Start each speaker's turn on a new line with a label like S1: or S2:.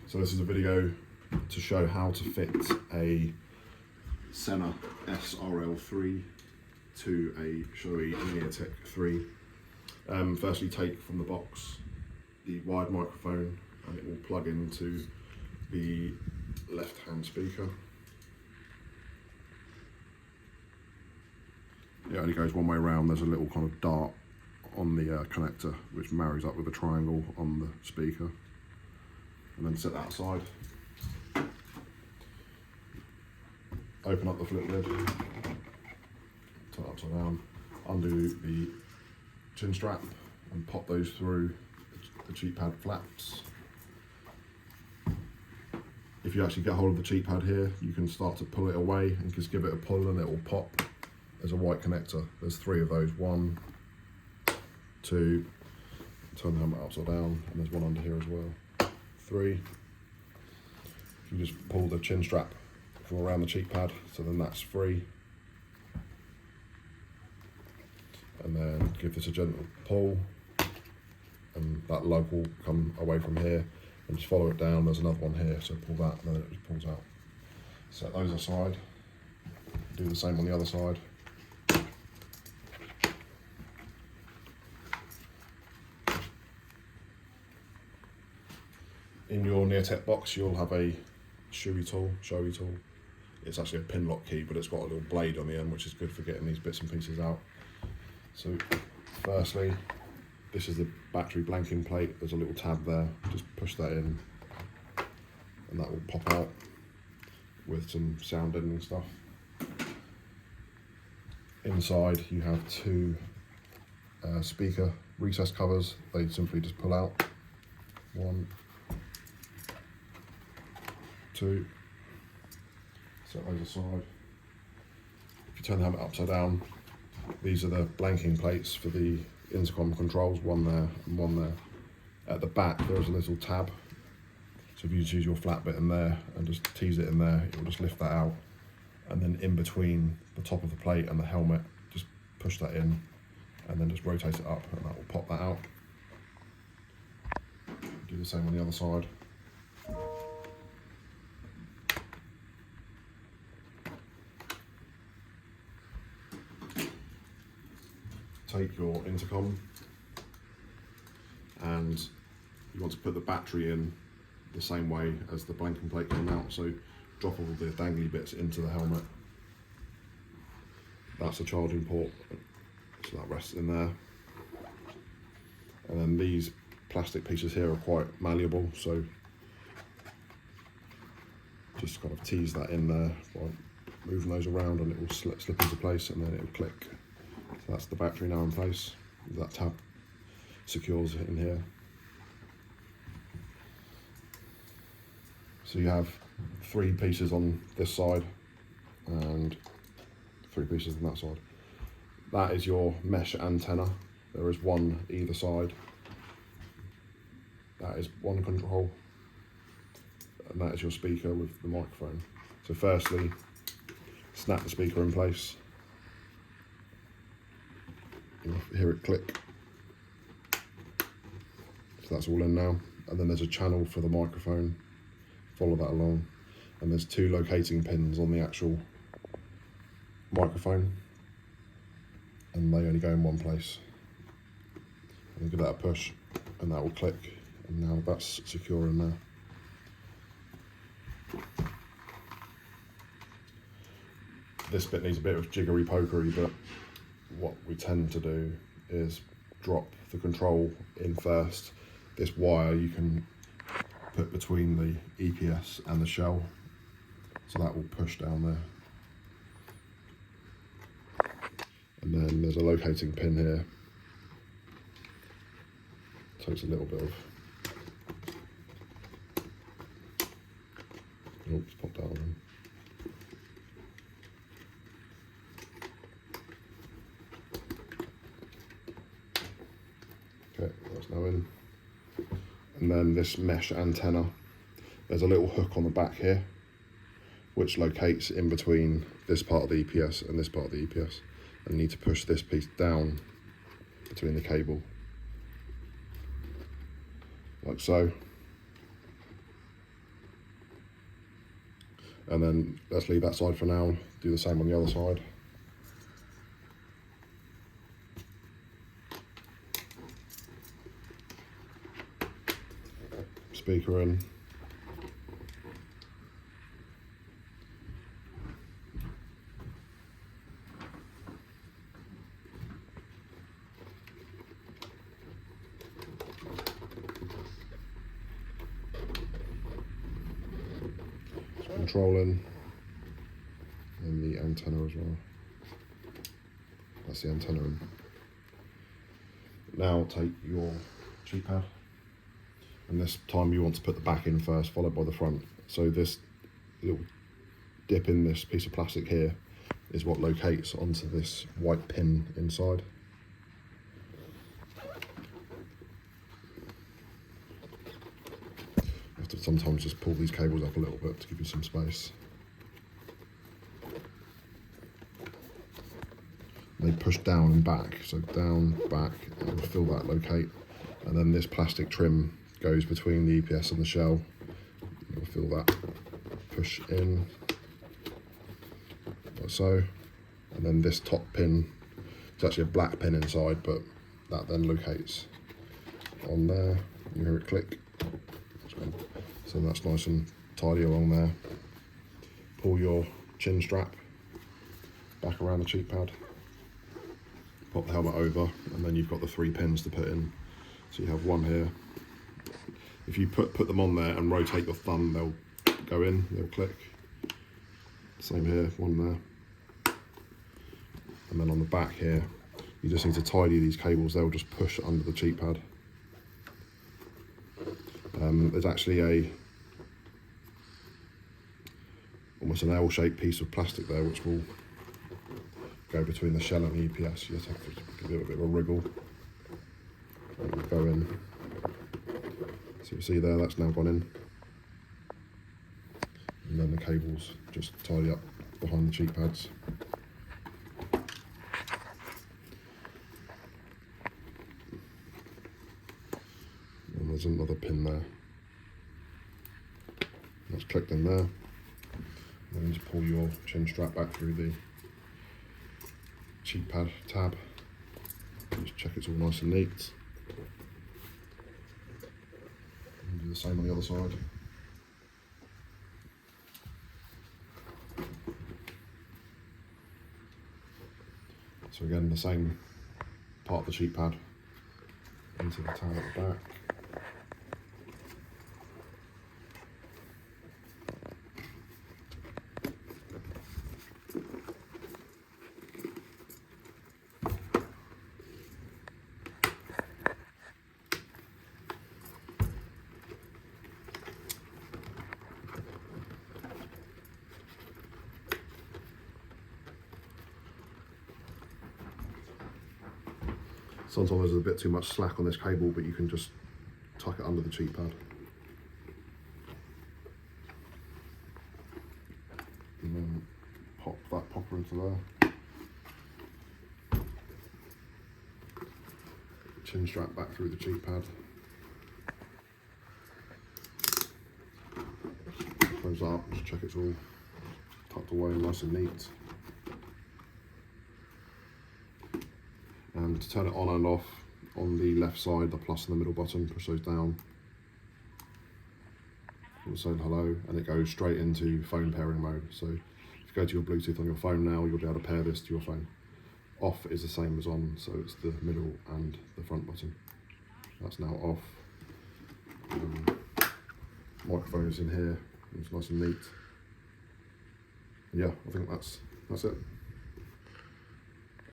S1: So this is a video to show how to fit a Sena SRL3 to a Shoei Neotec 3. Firstly, take from the box the wired microphone and it will plug into the left-hand speaker. It only goes one way around. There's a little kind of dart on the connector which marries up with a triangle on the speaker, and then set that aside. Open up the flip lid, turn it upside down, undo the chin strap and pop those through the cheek pad flaps. If you actually get hold of the cheek pad here, you can start to pull it away and just give it a pull and it will pop. There's a white connector. There's 3 of those. 1, 2, turn the helmet upside down, and there's one under here as well. 3. You just pull the chin strap from around the cheek pad, so then that's free. And then give this a gentle pull, and that lug will come away from here, and just follow it down. There's another one here, so pull that, and then it just pulls out. Set those aside. Do the same on the other side. In your Neotec box, you'll have a Shoei tool. It's actually a pin lock key, but it's got a little blade on the end, which is good for getting these bits and pieces out. So, firstly, this is the battery blanking plate. There's a little tab there. Just push that in, and that will pop out with some sound deadening stuff. Inside, you have 2 speaker recess covers. They simply just pull out. 1, 2, set those aside. If you turn the helmet upside down, these are the blanking plates for the intercom controls, one there and one there. At the back there's a little tab, so if you choose your flat bit in there and just tease it in there, it will just lift that out, and then in between the top of the plate and the helmet, just push that in and then just rotate it up, and that will pop that out. Do the same on the other side. Take your intercom, and you want to put the battery in the same way as the blanking plate came out, so drop all the dangly bits into the helmet. That's a charging port, so that rests in there. And then these plastic pieces here are quite malleable, so just kind of tease that in there by moving those around, and it will slip into place, and then it will click. So that's the battery now in place. That tab secures it in here. So you have 3 pieces on this side and 3 pieces on that side. That is your mesh antenna. There is one either side. That is one control, and that is your speaker with the microphone. So firstly, snap the speaker in place. You'll hear it click. So that's all in now. And then there's a channel for the microphone. Follow that along. And there's 2 locating pins on the actual microphone, and they only go in one place. And then give that a push, and that will click. And now that's secure in there. This bit needs a bit of jiggery pokery, but what we tend to do is drop the control in first. This wire you can put between the EPS and the shell, so that will push down there. And then there's a locating pin here. Takes a little bit of, oops, pop that on. Okay, that's now in. And then this mesh antenna, there's a little hook on the back here, which locates in between this part of the EPS and this part of the EPS. And you need to push this piece down between the cable, like so. And then let's leave that side for now, do the same on the other side. Speaker in. Controlling, and the antenna as well. That's the antenna in. Now take your cheek pad, and this time you want to put the back in first, followed by the front. So this little dip in this piece of plastic here is what locates onto this white pin inside. You have to sometimes just pull these cables up a little bit to give you some space. They push down and back, so down, back, and will feel that locate. And then this plastic trim goes between the EPS and the shell. You'll feel that push in, like so. And then this top pin, it's actually a black pin inside, but that then locates on there. You hear it click. So that's nice and tidy along there. Pull your chin strap back around the cheek pad. Pop the helmet over, and then you've got the 3 pins to put in. So you have one here. If you put them on there and rotate your thumb, they'll go in, they'll click. Same here, one there. And then on the back here, you just need to tidy these cables, they'll just push under the cheek pad. There's actually almost an L-shaped piece of plastic there which will go between the shell and the EPS. You just have to give it a bit of a wriggle. It will go in. So you see there, that's now gone in. And then the cables just tidy up behind the cheek pads. And there's another pin there. That's clicked in there. And then just pull your chin strap back through the cheek pad tab. Just check it's all nice and neat. And do the same on the other side. So again, the same part of the cheek pad into the tab at the back. Sometimes there's a bit too much slack on this cable, but you can just tuck it under the cheek pad. And then pop that popper into there. Chin strap back through the cheek pad. Close that up, just check it's all tucked away nice and neat. And to turn it on and off, on the left side, the plus and the middle button, push those down. It'll say hello, and it goes straight into phone pairing mode. So if you go to your Bluetooth on your phone now, you'll be able to pair this to your phone. Off is the same as on, so it's the middle and the front button. That's now off. Microphone is in here, it's nice and neat. Yeah, I think that's it.